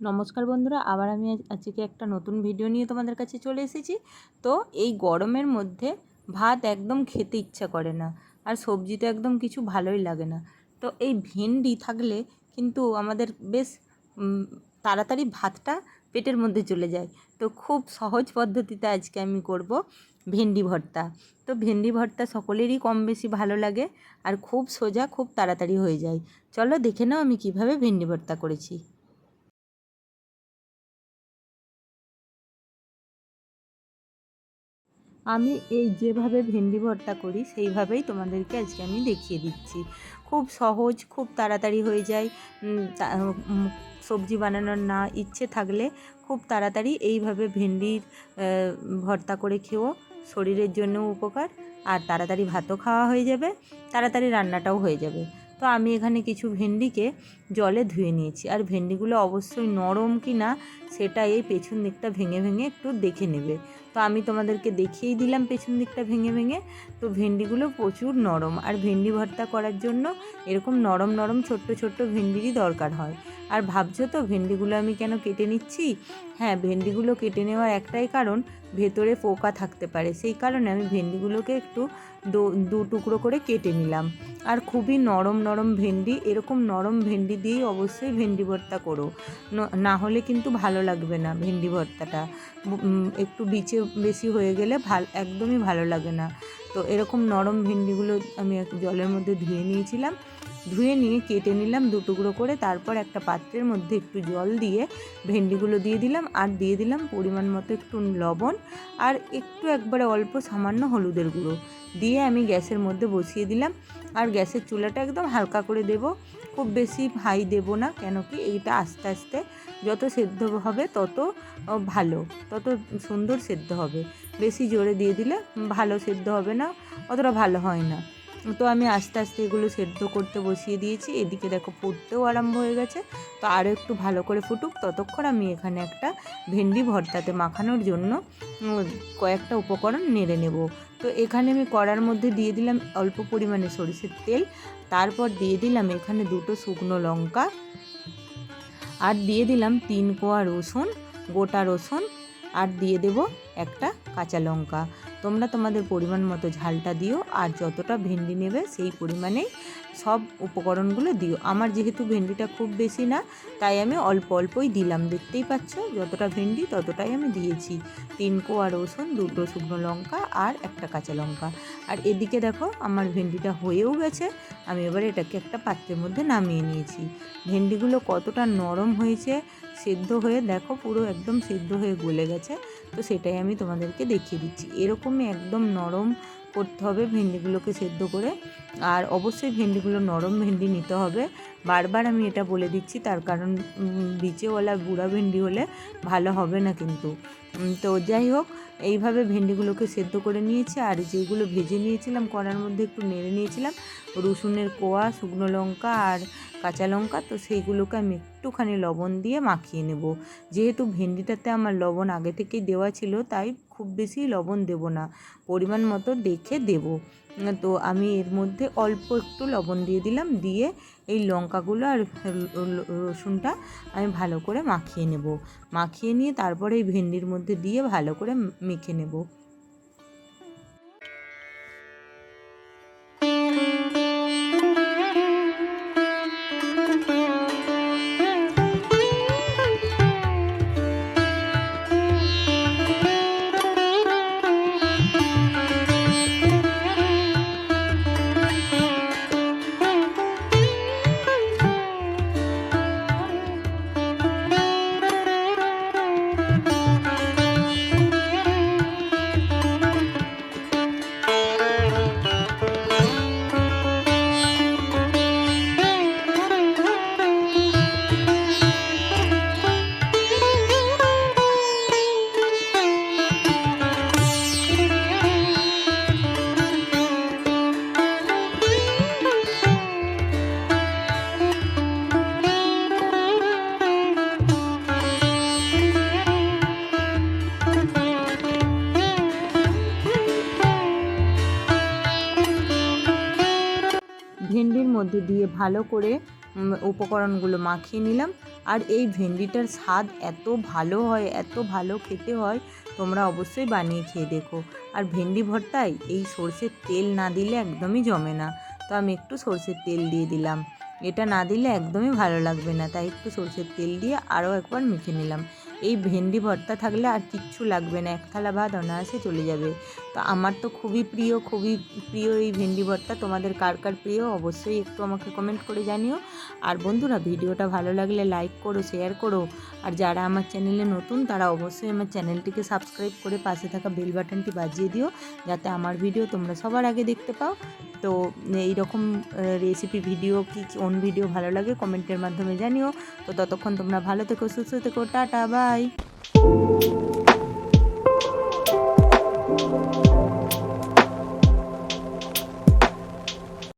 নমস্কার বন্ধুরা, আবার আমি আজকে একটা নতুন ভিডিও নিয়ে তোমাদের কাছে চলে এসেছি। তো এই গরমের মধ্যে ভাত একদম খেতে ইচ্ছা করে না, আর সবজি তো একদম কিছু ভালোই লাগে না। তো এই ভেন্ডি থাকলে কিন্তু আমাদের বেশ তাড়াতাড়ি ভাতটা পেটের মধ্যে চলে যায়। তো খুব সহজ পদ্ধতিতে আজকে আমি করব ভেন্ডি ভর্তা। তো ভেন্ডি ভর্তা সকলেরই কম বেশি ভালো লাগে, আর খুব সোজা, খুব তাড়াতাড়ি হয়ে যায়। চলো দেখে নাও আমি কিভাবে ভেন্ডি ভর্তা করেছি। আমি এই যেভাবে ভেন্ডি ভর্তা করি সেইভাবেই তোমাদেরকে আজকে আমি দেখিয়ে দিচ্ছি। খুব সহজ, খুব তাড়াতাড়ি হয়ে যায়। সবজি বানানোর না ইচ্ছে থাকলে খুব তাড়াতাড়ি এইভাবে ভেন্ডির ভর্তা করে খেও, শরীরের জন্যও উপকার, আর তাড়াতাড়ি ভাতও খাওয়া হয়ে যাবে, তাড়াতাড়ি রান্নাটাও হয়ে যাবে। তো আমি এখানে কিছু ভেন্ডিকে জলে ধুয়ে নিয়েছি, আর ভেন্ডিগুলো অবশ্যই নরম কি না সেটা এই পেছন দিকটা ভেঙে ভেঙে একটু দেখে নেবে। তো আমি তোমাদেরকে দেখিয়েই দিলাম পেছন দিকটা ভেঙে ভেঙে। তো ভেন্ডিগুলো প্রচুর নরম, আর ভেন্ডি ভর্তা করার জন্য এরকম নরম নরম ছোট্ট ছোট্ট ভেন্ডিরই দরকার হয়। আর ভাবছো তো ভেন্ডিগুলো আমি কেন কেটে নিচ্ছি? হ্যাঁ, ভেন্ডিগুলো কেটে নেওয়ার একটাই কারণ, ভেতরে পোকা থাকতে পারে, সেই কারণে আমি ভেন্ডিগুলোকে একটু দু টুকরো করে কেটে নিলাম। আর খুবই নরম নরম ভেন্ডি, এরকম নরম ভেন্ডি দিয়েই অবশ্যই ভেন্ডি ভর্তা করো, না হলে কিন্তু ভালো লাগবে না ভেন্ডি ভর্তাটা। একটু বিচে বেশি হয়ে গেলে একদমই ভালো লাগে না। তো এরকম নরম ভেন্ডিগুলো আমি জলের মধ্যে ধুয়ে নিয়েছিলাম, ধুয়ে নিয়ে কেটে নিলাম দু টুকরো করে। তারপর একটা পাত্রের মধ্যে একটু জল দিয়ে ভেন্ডিগুলো দিয়ে দিলাম, আর দিয়ে দিলাম পরিমাণ মতো একটু লবণ, আর একটু একবারে অল্প সামান্য হলুদের গুঁড়ো দিয়ে আমি গ্যাসের মধ্যে বসিয়ে দিলাম। আর গ্যাসের চুলাটা একদম হালকা করে দেব, খুব বেশি হাই দেব না, কেন কি এইটা আস্তে আস্তে যত সেদ্ধ হবে তত ভালো, তত সুন্দর সেদ্ধ হবে। বেশি জোরে দিয়ে দিলে ভালো সেদ্ধ হবে না, অতটা ভালো হয় না। তো আমি আস্তে আস্তে এগুলো সেদ্ধ করতে বসিয়ে দিয়েছি। এদিকে দেখো ফুটতেও আরম্ভ হয়ে গেছে। তো আরও একটু ভালো করে ফুটুক, ততক্ষণ আমি এখানে একটা ভেন্ডি ভর্তাতে মাখানোর জন্য কয়েকটা উপকরণ নেড়ে নেব। তো এখানে আমি কড়ার মধ্যে দিয়ে দিলাম অল্প পরিমাণে সরিষার তেল, তারপর দিয়ে দিলাম এখানে দুটো শুকনো লঙ্কা, আর দিয়ে দিলাম 3 কোয়া রসুন, গোটা রসুন, আর দিয়ে দেব একটা কাঁচা লঙ্কা। তোমরা তোমাদের পরিমাণ মতো ঝালটা দিও, আর যতটা ভেন্ডি নেবে সেই পরিমাণেই সব উপকরণগুলো দিও। আমার যেহেতু ভেন্ডিটা খুব বেশি না, তাই আমি অল্প অল্পই দিলাম। দেখতেই পাচ্ছ যতটা ভেন্ডি ততটাই আমি দিয়েছি। 3 কোয়া রসুন, দুটো শুকনো লঙ্কা, আর একটা কাঁচা লঙ্কা। আর এদিকে দেখো আমার ভেন্ডিটা হয়েও গেছে। আমি এবারে এটাকে একটা পাত্রের মধ্যে নামিয়ে নিয়েছি। ভেন্ডিগুলো কতটা নরম হয়েছে, সেদ্ধ হয়ে দেখো পুরো একদম সেদ্ধ হয়ে গলে গেছে। তো সেটাই আমি তোমাদেরকে দেখিয়ে দিচ্ছি। এরকমই একদম নরম করতে হবে ভেন্ডিগুলোকে সেদ্ধ করে, আর অবশ্যই ভেন্ডিগুলো নরম ভেন্ডি নিতে হবে। বারবার আমি এটা বলে দিচ্ছি, তার কারণ বিচেওয়ালা বুড়া ভেন্ডি হলে ভালো হবে না কিন্তু। তো যাই হোক, এইভাবে ভেন্ডিগুলোকে সেদ্ধ করে নিয়েছি। আর যেগুলো ভেজে নিয়েছিলাম কড়ার মধ্যে একটু নেড়ে নিয়েছিলাম রসুনের কোয়া, শুকনো লঙ্কা আর কাঁচা লঙ্কা, তো সেইগুলোকে আমি একটুখানি লবণ দিয়ে মাখিয়ে নেব। যেহেতু ভেন্ডিটাতে আমার লবণ আগে থেকেই দেওয়া ছিল, তাই খুব বেশি লবণ দেব না, পরিমাণ মতো দেখে দেব। তো আমি এর মধ্যে অল্প একটু লবণ দিয়ে দিলাম, দিয়ে এই লঙ্কাগুলো আর রসুনটা আমি ভালো করে মাখিয়ে নেব। মাখিয়ে নিয়ে তারপরে এই ভেন্ডির মধ্যে দিয়ে ভালো করে মেখে নেব। ভেন্ডির মধ্যে দিয়ে ভালো করে উপকরণগুলো মাখিয়ে নিলাম। আর এই ভেন্ডিটার স্বাদ এত ভালো হয়, এত ভালো খেতে হয়, তোমরা অবশ্যই বানিয়ে খেয়ে দেখো। আর ভেন্ডি ভর্তায় এই সরষের তেল না দিলে একদমই জমে না, তো আমি একটু সরষের তেল দিয়ে দিলাম। এটা না দিলে একদমই ভালো লাগবে না, তাই একটু সরষের তেল দিয়ে আরও একবার মেখে নিলাম। এই ভেন্ডি ভর্তা থাকলে আর কিচ্ছু লাগবে না, এক থালা ভাত অনায়াসে চলে যাবে। তো আমার তো খুবই প্রিয় এই ভেন্ডি ভর্তা। তোমাদের কার কার প্রিয় অবশ্যই একটু আমাকে কমেন্ট করে জানিও। আর বন্ধুরা, ভিডিওটা ভালো লাগলে লাইক করো, শেয়ার করো। আর যারা আমার চ্যানেলে নতুন তারা অবশ্যই আমার চ্যানেলটিকে সাবস্ক্রাইব করে পাশে থাকা বেল বাটনটি বাজিয়ে দিও, যাতে আমার ভিডিও তোমরা সবার আগে দেখতে পাও। তো এই রকম রেসিপি ভিডিও কি কোন ভিডিও ভালো লাগে কমেন্টের মাধ্যমে জানিও। তো ততক্ষণ তোমরা ভালো থেকো, সুস্থ থেকো, টাটা, বাই।